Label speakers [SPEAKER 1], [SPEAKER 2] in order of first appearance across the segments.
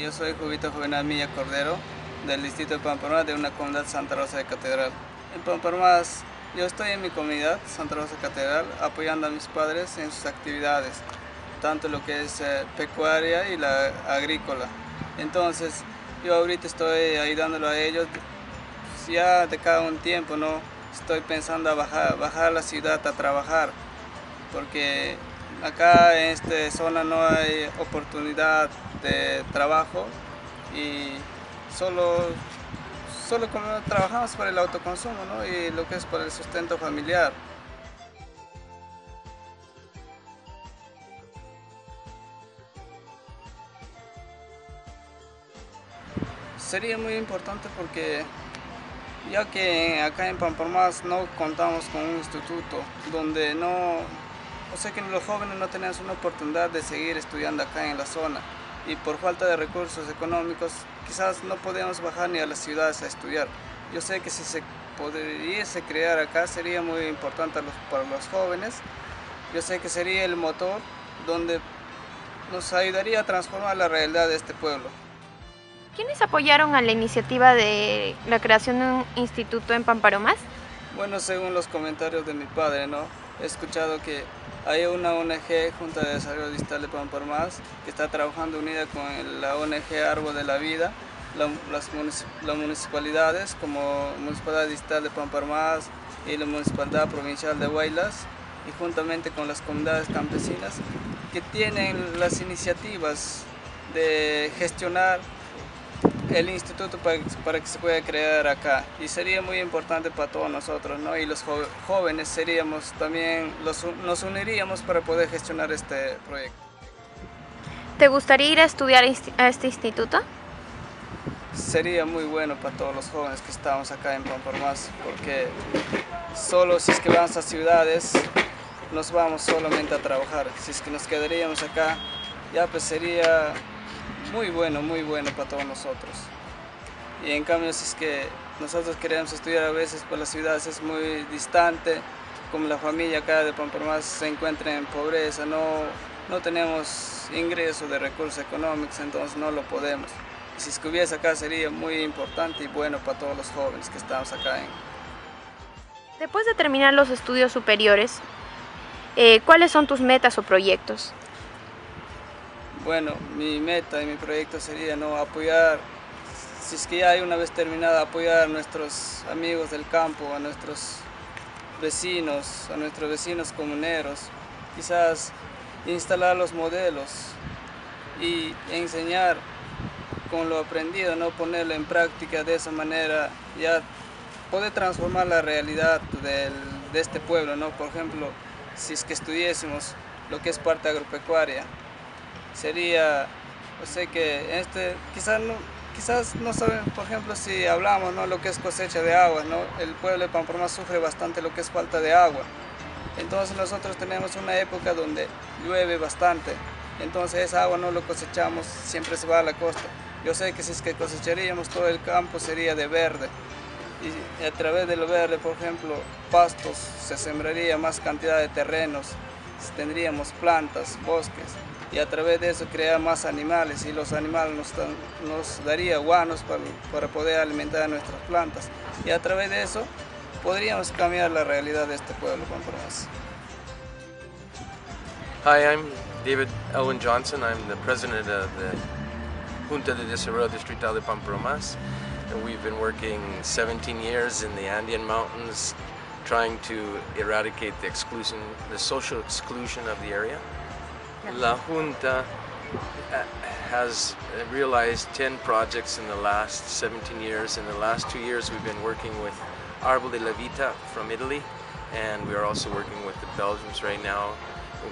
[SPEAKER 1] yo soy Jovita Juvenal Milla Cordero del Distrito de Pamparoma de una comunidad Santa Rosa de Catedral. En Pamparomás, yo estoy en mi comunidad Santa Rosa Catedral apoyando a mis padres en sus actividades, tanto lo que es pecuaria y la agrícola. Entonces, yo ahorita estoy ayudándolo a ellos, ya de cada un tiempo, ¿no? Estoy pensando a bajar a la ciudad a trabajar, porque acá en esta zona no hay oportunidad de trabajo y solo como trabajamos para el autoconsumo, ¿no? Y lo que es para el sustento familiar. Sería muy importante porque ya que acá en Pamparomás no contamos con un instituto donde o sea que los jóvenes no tenemos una oportunidad de seguir estudiando acá en la zona y por falta de recursos económicos quizás no podemos bajar ni a las ciudades a estudiar. Yo sé que si se pudiese crear acá sería muy importante para los jóvenes. Yo sé que sería el motor donde nos ayudaría a transformar la realidad de este pueblo.
[SPEAKER 2] ¿Quiénes apoyaron a la iniciativa de la creación de un instituto en Pamparomas?
[SPEAKER 1] Bueno, según los comentarios de mi padre, ¿no? He escuchado que hay una ONG, Junta de Desarrollo Distrital de Pamparomás, que está trabajando unida con la ONG Árbol de la Vida, las municipalidades como Municipalidad Distrital de Pamparomás y la Municipalidad Provincial de Huaylas, y juntamente con las comunidades campesinas que tienen las iniciativas de gestionar el instituto para que se pueda crear acá, y sería muy importante para todos nosotros, ¿no? Y los jóvenes seríamos también, nos uniríamos para poder gestionar este proyecto.
[SPEAKER 2] ¿Te gustaría ir a estudiar a este instituto?
[SPEAKER 1] Sería muy bueno para todos los jóvenes que estamos acá en Pamparomás, porque solo si es que vamos a ciudades nos vamos solamente a trabajar. Si es que nos quedaríamos acá, ya pues sería muy bueno para todos nosotros. Y en cambio, si es que nosotros queremos estudiar a veces por las ciudades es muy distante, como la familia acá de Pamparomás se encuentra en pobreza, no tenemos ingresos de recursos económicos, entonces no lo podemos. Y si es que hubiese acá sería muy importante y bueno para todos los jóvenes que estamos acá.
[SPEAKER 2] Después de terminar los estudios superiores, ¿cuáles son tus metas o proyectos?
[SPEAKER 1] Bueno, mi meta y mi proyecto sería apoyar, si es que ya hay una vez terminada, apoyar a nuestros amigos del campo, a nuestros vecinos comuneros, quizás instalar los modelos y enseñar con lo aprendido, ponerlo en práctica de esa manera, ya poder transformar la realidad de este pueblo, ¿no? Por ejemplo, si es que estudiésemos lo que es parte agropecuaria, sería, o sea que quizás no saben, por ejemplo, si hablamos, ¿no?, lo que es cosecha de agua, ¿no? El pueblo de Pamparomás sufre bastante lo que es falta de agua. Entonces nosotros tenemos una época donde llueve bastante, entonces esa agua no lo cosechamos, siempre se va a la costa. Yo sé que si es que cosecharíamos todo el campo sería de verde, y a través de lo verde, por ejemplo, pastos, se sembraría más cantidad de terrenos, tendríamos plantas, bosques, y a través de eso crear más animales, y los animales nos daría guanos para poder alimentar a nuestras plantas, y a través de eso podríamos cambiar la realidad de este pueblo, Pamparomás.
[SPEAKER 3] Hi, I'm David Elwin Johnson. I'm the president of the Junta de Desarrollo Distrital de Pamparomas, and we've been working 17 years in the Andean mountains trying to eradicate the social exclusion of the area. La Junta has realized 10 projects in the last 17 years. In the last 2 years we've been working with Della Vita from Italy, and we are also working with the Belgians right now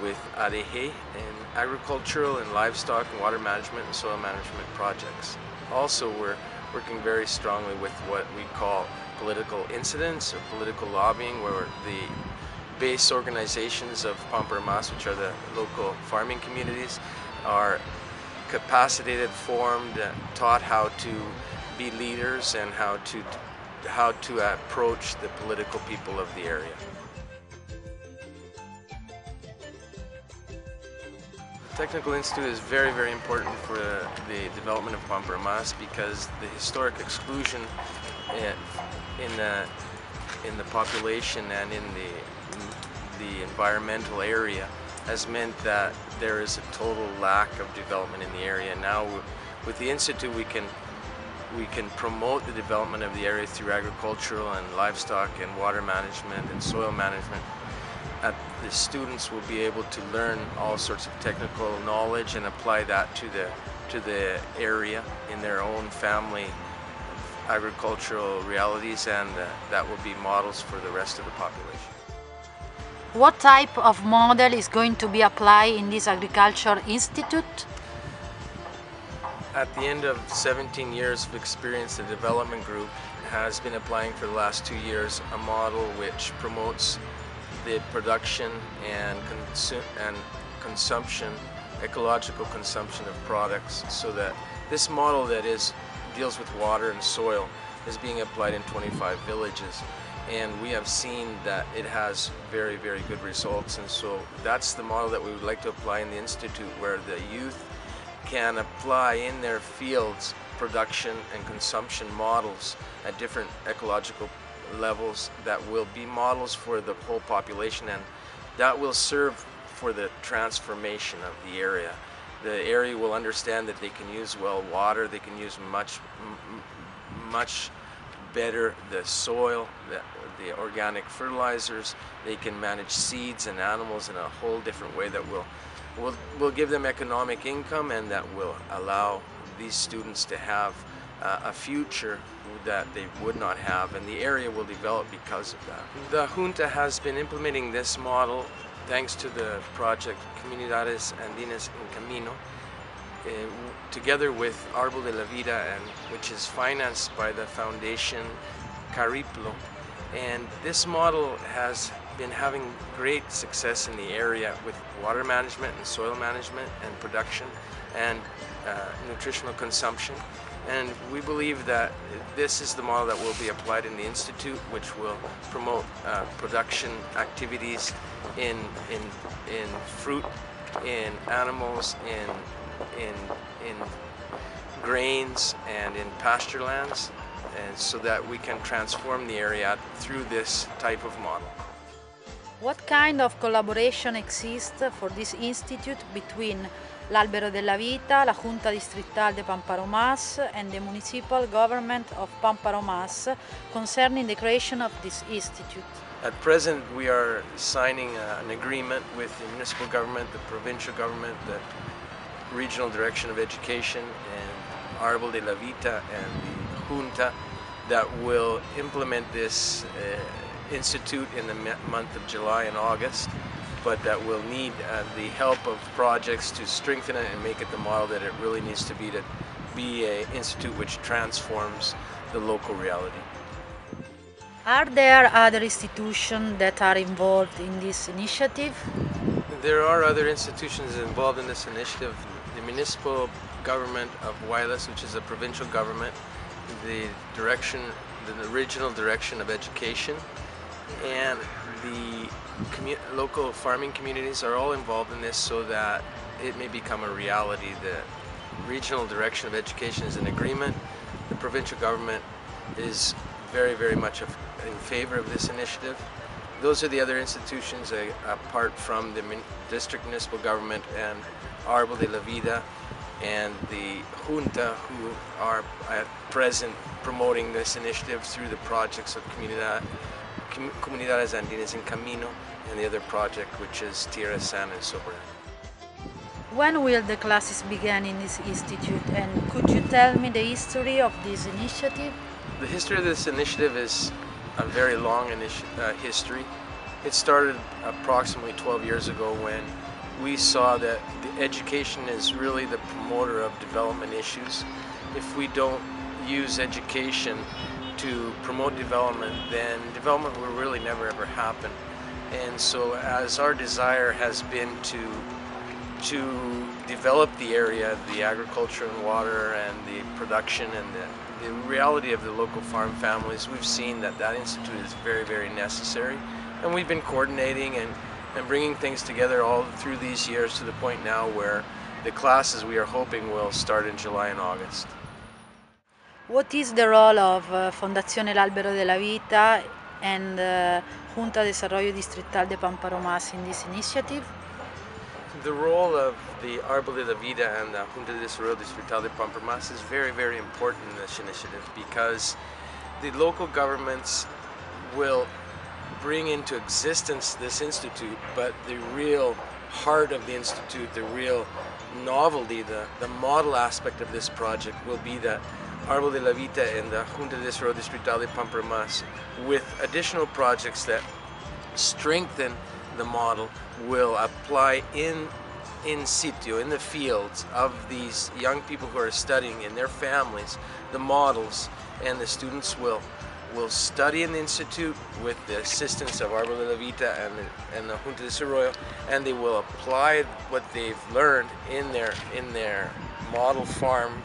[SPEAKER 3] with ADG in agricultural and livestock and water management and soil management projects. Also, we're working very strongly with what we call political incidents or political lobbying, where the base organizations of Pamparomás, which are the local farming communities, are capacitated, formed, taught how to be leaders and how to approach the political people of the area. Technical Institute is very, very important for the development of Pamparomas because the historic exclusion in the population and in the environmental area has meant that there is a total lack of development in the area. Now with the Institute we can promote the development of the area through agricultural and livestock and water management and soil management. The students will be able to learn all sorts of technical knowledge and apply that to the area in their own family agricultural realities, and that will be models for the rest of the population.
[SPEAKER 4] What type of model is going to be applied in this agriculture institute?
[SPEAKER 3] At the end of 17 years of experience, the development group has been applying for the last 2 years a model which promotes the production and consumption, ecological consumption of products, so that this model that deals with water and soil is being applied in 25 villages, and we have seen that it has very, very good results. And so that's the model that we would like to apply in the Institute, where the youth can apply in their fields production and consumption models at different ecological levels that will be models for the whole population, and that will serve for the transformation of the area. The area will understand that they can use well water, they can use much better the soil, the organic fertilizers, they can manage seeds and animals in a whole different way that will give them economic income, and that will allow these students to have a future that they would not have, and the area will develop because of that. The Junta has been implementing this model thanks to the project Comunidades Andinas en Camino, together with Árbol de la Vida, which is financed by the foundation Cariplo. And this model has been having great success in the area with water management and soil management and production and nutritional consumption. And we believe that this is the model that will be applied in the Institute, which will promote production activities in fruit, in animals, in grains, and in pasture lands, and so that we can transform the area through this type of model.
[SPEAKER 4] What kind of collaboration exists for this institute between l'Albero della Vita, la Junta Distrital de Pamparomás, and the municipal government of Pamparomas concerning the creation of this institute?
[SPEAKER 3] At present, we are signing an agreement with the municipal government, the provincial government, the regional direction of education, and Árbol de la Vita and the Junta that will implement this institute in the month of July and August, but that will need the help of projects to strengthen it and make it the model that it really needs to be an institute which transforms the local reality.
[SPEAKER 4] Are there other institutions that are involved in this initiative?
[SPEAKER 3] There are other institutions involved in this initiative. The municipal government of Huaylas, which is a provincial government, the regional direction of education, and the local farming communities are all involved in this so that it may become a reality. The regional direction of education is in agreement. The provincial government is very, very much in favor of this initiative. Those are the other institutions apart from the district municipal government and Árbol de la Vida and the Junta, who are at present promoting this initiative through the projects of Comunidades Andinas en Camino and the other project, which is Tierra Sana and Soberana.
[SPEAKER 4] When will the classes begin in this institute, and could you tell me the history of this initiative?
[SPEAKER 3] The history of this initiative is a very long history. It started approximately 12 years ago when we saw that the education is really the promoter of development issues. If we don't use education to promote development, then development will really never ever happen. And so as our desire has been to develop the area, the agriculture and water and the production and the reality of the local farm families, we've seen that that institute is very, very necessary. And we've been coordinating and bringing things together all through these years to the point now where the classes we are hoping will start in July and August.
[SPEAKER 4] What is the role of Fondazione L'Albero della Vita and Junta Desarrollo Distrital de Pamparomas in this initiative?
[SPEAKER 3] The role of the Árbol de la Vida and the Junta de Desarrollo Distrital de Pamparomas is very, very important in this initiative because the local governments will bring into existence this institute, but the real heart of the institute, the real novelty, the model aspect of this project will be that Árbol de la Vita and the Junta de Desarrollo Distrital de Pamparomas, with additional projects that strengthen the model, will apply in situ, in the fields of these young people who are studying in their families, the models, and the students will study in the institute with the assistance of Árbol de la Vita and the Junta de Desarrollo, and they will apply what they've learned in their model farm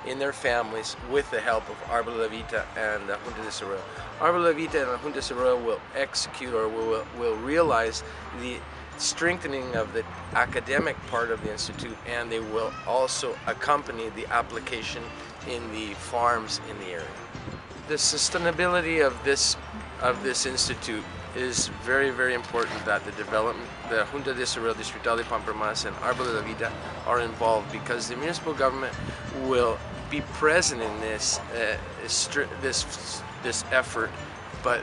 [SPEAKER 3] in their families with the help of Árbol de la Vita and the Junta de Desarrollo. Árbol de la Vita and the Junta de Desarrollo will execute or will realize the strengthening of the academic part of the institute, and they will also accompany the application in the farms in the area. The sustainability of this institute is very, very important, that the development, the Junta de Desarrollo Distrital de Pamparomas and Árbol de la Vida are involved, because the municipal government will be present in this effort, but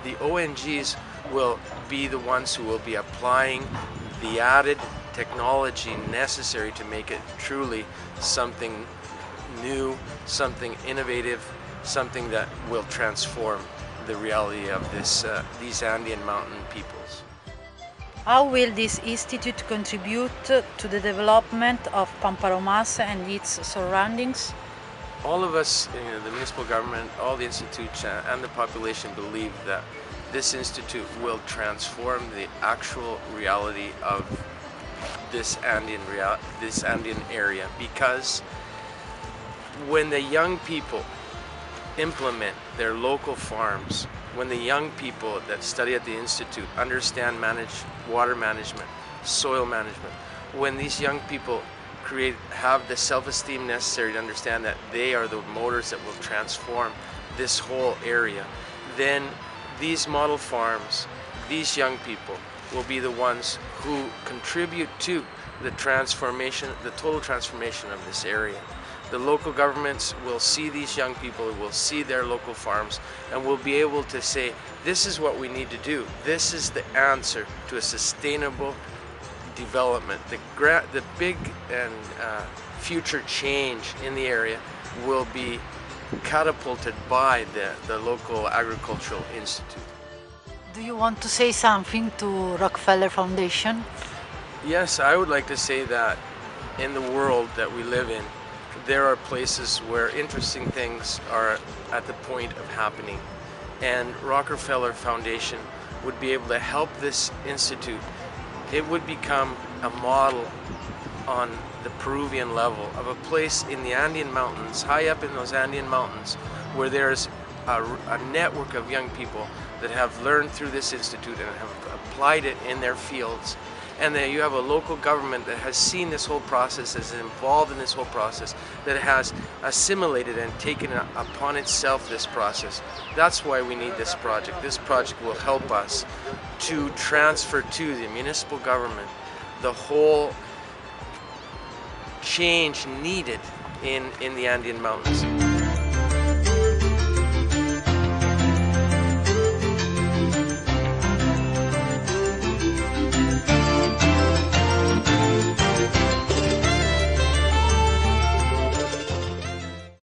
[SPEAKER 3] the ONGs will be the ones who will be applying the added technology necessary to make it truly something new, something innovative, something that will transform the reality of these Andean mountain peoples.
[SPEAKER 4] How will this institute contribute to the development of Pamparomas and its surroundings?
[SPEAKER 3] All of us, the municipal government, all the institutes and the population believe that this institute will transform the actual reality of this Andean area, because when the young people implement their local farms, when the young people that study at the institute understand water management, soil management, when these young people have the self-esteem necessary to understand that they are the motors that will transform this whole area, then these model farms, these young people will be the ones who contribute to the transformation, the total transformation of this area. The local governments will see these young people, will see their local farms, and will be able to say, this is what we need to do. This is the answer to a sustainable development. The big and future change in the area will be catapulted by the local agricultural institute.
[SPEAKER 4] Do you want to say something to Rockefeller Foundation?
[SPEAKER 3] Yes, I would like to say that in the world that we live in, there are places where interesting things are at the point of happening, and Rockefeller Foundation would be able to help this institute. It would become a model on the Peruvian level of a place in the Andean mountains, high up in those Andean mountains, where there's a network of young people that have learned through this institute and have applied it in their fields. And that you have a local government that has seen this whole process, is involved in this whole process, that has assimilated and taken upon itself this process. That's why we need this project. This project will help us to transfer to the municipal government the whole change needed in the Andean mountains.